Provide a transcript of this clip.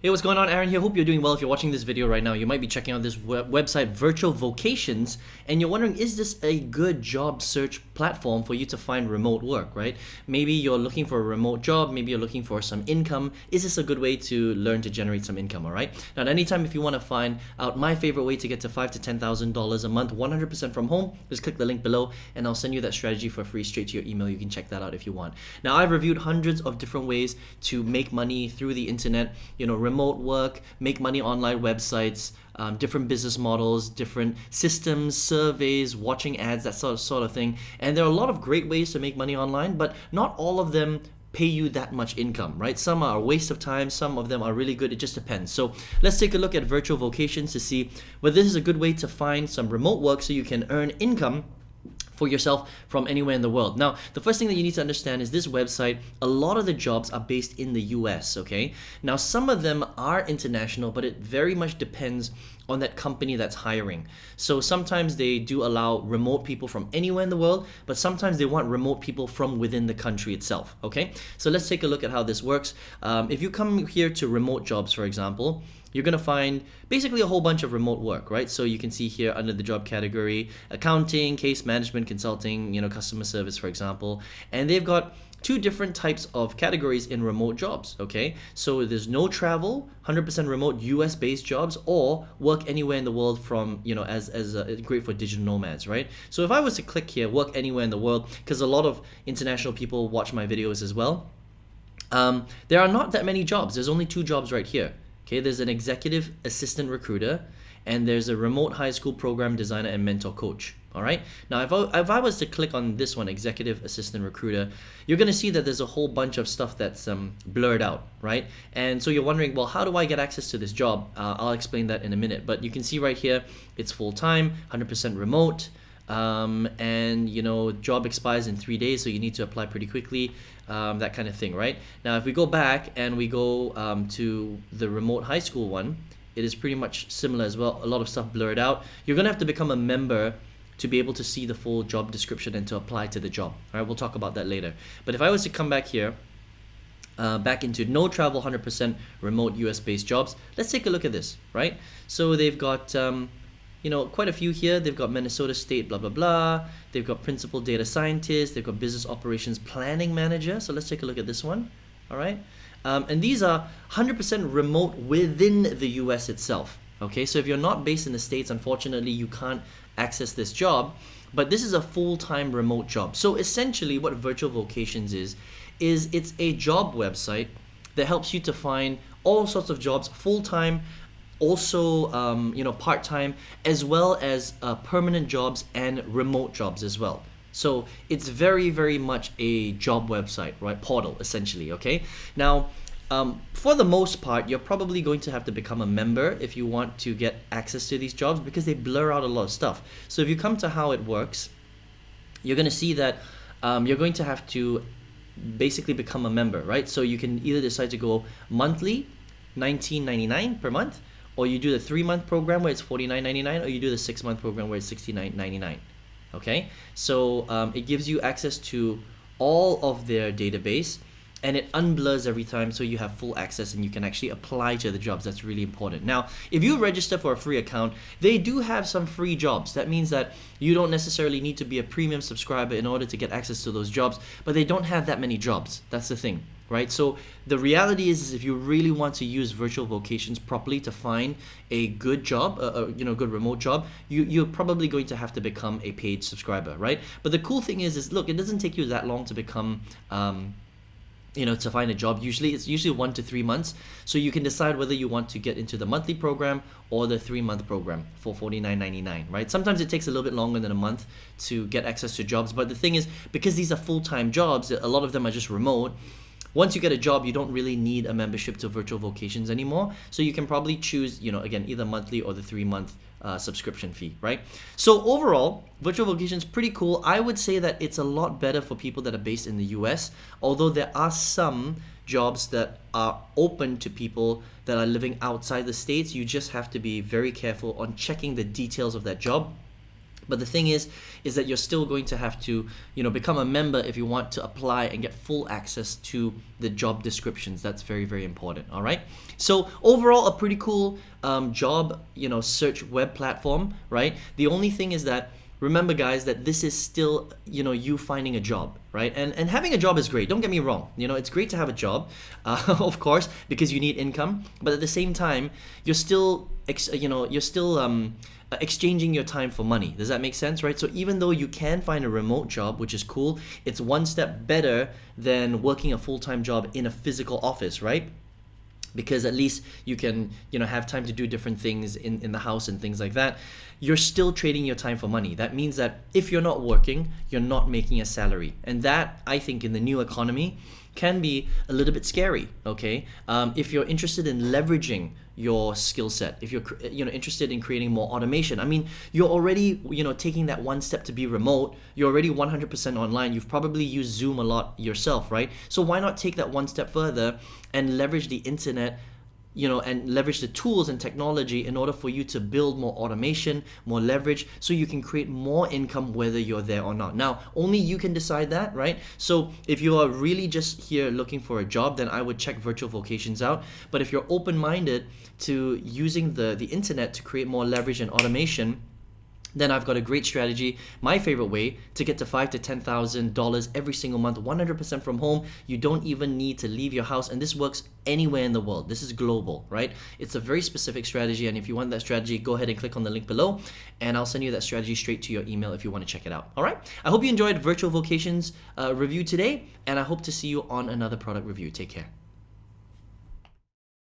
Hey, what's going on? Aaron here. Hope you're doing well. If you're watching this video right now, you might be checking out this website, Virtual Vocations, and you're wondering, is this a good job search platform for you to find remote work, right? Maybe you're looking for a remote job, maybe you're looking for some income. Is this a good way to learn to generate some income, all right? Now, at any time, if you want to find out my favorite way to get to $5,000 to $10,000 a month, 100% from home, just click the link below and I'll send you that strategy for free straight to your email. You can check that out if you want. Now, I've reviewed hundreds of different ways to make money through the internet, remote work, make money online websites, different business models, different systems, surveys, watching ads, that sort of thing. And there are a lot of great ways to make money online, but not all of them pay you that much income, right? Some are a waste of time, some of them are really good. It just depends. So let's take a look at Virtual Vocations to see whether this is a good way to find some remote work so you can earn income for yourself from anywhere in the world. Now, the first thing that you need to understand is this website, a lot of the jobs are based in the US, okay? Now, some of them are international, but it very much depends on that company that's hiring. So sometimes they do allow remote people from anywhere in the world, but sometimes they want remote people from within the country itself, okay? So let's take a look at how this works. If you come here to remote jobs, for example, you're going to find basically a whole bunch of remote work, right? So you can see here under the job category, accounting, case management, consulting, customer service, for example. And they've got two different types of categories in remote jobs, okay? So there's no travel, 100% remote US-based jobs, or work anywhere in the world from, as great for digital nomads, right? So if I was to click here, work anywhere in the world, because a lot of international people watch my videos as well, there are not that many jobs. There's only two jobs right here. Okay, there's an executive assistant recruiter, and there's a remote high school program designer and mentor coach. All right. Now, if I was to click on this one, executive assistant recruiter, you're going to see that there's a whole bunch of stuff that's blurred out, right? And so you're wondering, well, how do I get access to this job? I'll explain that in a minute. But you can see right here, it's full time, 100% remote. And job expires in 3 days, so you need to apply pretty quickly, that kind of thing, right? Now, if we go back and we go to the remote high school one, it is pretty much similar as well. A lot of stuff blurred out. You're gonna have to become a member to be able to see the full job description and to apply to the job. All right, we'll talk about that later. But if I was to come back here, back into no travel, 100% remote US-based jobs, let's take a look at this, right? So they've got quite a few here. They've got Minnesota State, blah, blah, blah. They've got principal data scientist. They've got business operations planning manager. So let's take a look at this one. All right. And these are 100% remote within the US itself. Okay. So if you're not based in the States, unfortunately, you can't access this job. But this is a full-time remote job. So essentially what Virtual Vocations is it's a job website that helps you to find all sorts of jobs full-time, also part-time, as well as permanent jobs and remote jobs as well. So it's very, very much a job website, right? Portal, essentially, okay? Now, for the most part, you're probably going to have to become a member if you want to get access to these jobs, because they blur out a lot of stuff. So if you come to how it works, you're going to see that you're going to have to basically become a member, right? So you can either decide to go monthly, $19.99 per month, or you do the 3-month program where it's $49.99, or you do the 6-month program where it's $69.99. Okay, so it gives you access to all of their database, and it unblurs every time, so you have full access and you can actually apply to the jobs. That's really important. Now, if you register for a free account, they do have some free jobs. That means that you don't necessarily need to be a premium subscriber in order to get access to those jobs, but they don't have that many jobs. That's the thing, right? So the reality is if you really want to use Virtual Vocations properly to find a good job, good remote job, you're probably going to have to become a paid subscriber, right? But the cool thing is look, it doesn't take you that long to become to find a job. It's usually 1 to 3 months. So you can decide whether you want to get into the monthly program or the 3-month program for $49.99, right? Sometimes it takes a little bit longer than a month to get access to jobs. But the thing is, because these are full-time jobs, a lot of them are just remote. Once you get a job, you don't really need a membership to Virtual Vocations anymore. So you can probably choose, again, either monthly or the 3-month subscription fee, right? So overall, Virtual Vocations pretty cool. I would say that it's a lot better for people that are based in the US, although there are some jobs that are open to people that are living outside the States. You just have to be very careful on checking the details of that job. But the thing is that you're still going to have to, become a member if you want to apply and get full access to the job descriptions. That's very, very important. All right. So overall, a pretty cool job, search web platform, right? The only thing is that remember, guys, that this is still, you finding a job, right? And having a job is great. Don't get me wrong. It's great to have a job, of course, because you need income. But at the same time, you're still, exchanging your time for money. Does that make sense, right? So even though you can find a remote job, which is cool, it's one step better than working a full-time job in a physical office, right? Because at least you can, have time to do different things in the house and things like that. You're still trading your time for money. That means that if you're not working, you're not making a salary. And that, I think, in the new economy can be a little bit scary, okay? If you're interested in leveraging your skill set, if you're interested in creating more automation, I mean, you're already taking that one step to be remote. You're already 100% online. You've probably used Zoom a lot yourself, right? So why not take that one step further and leverage the internet, and leverage the tools and technology in order for you to build more automation, more leverage, so you can create more income whether you're there or not. Now, only you can decide that, right? So if you are really just here looking for a job, then I would check Virtual Vocations out. But if you're open-minded to using the internet to create more leverage and automation, then I've got a great strategy, my favorite way to get to $5,000 to $10,000 every single month, 100% from home. You don't even need to leave your house, and this works anywhere in the world. This is global, right? It's a very specific strategy, and if you want that strategy, go ahead and click on the link below, and I'll send you that strategy straight to your email if you want to check it out. All right? I hope you enjoyed Virtual Vocations review today, and I hope to see you on another product review. Take care.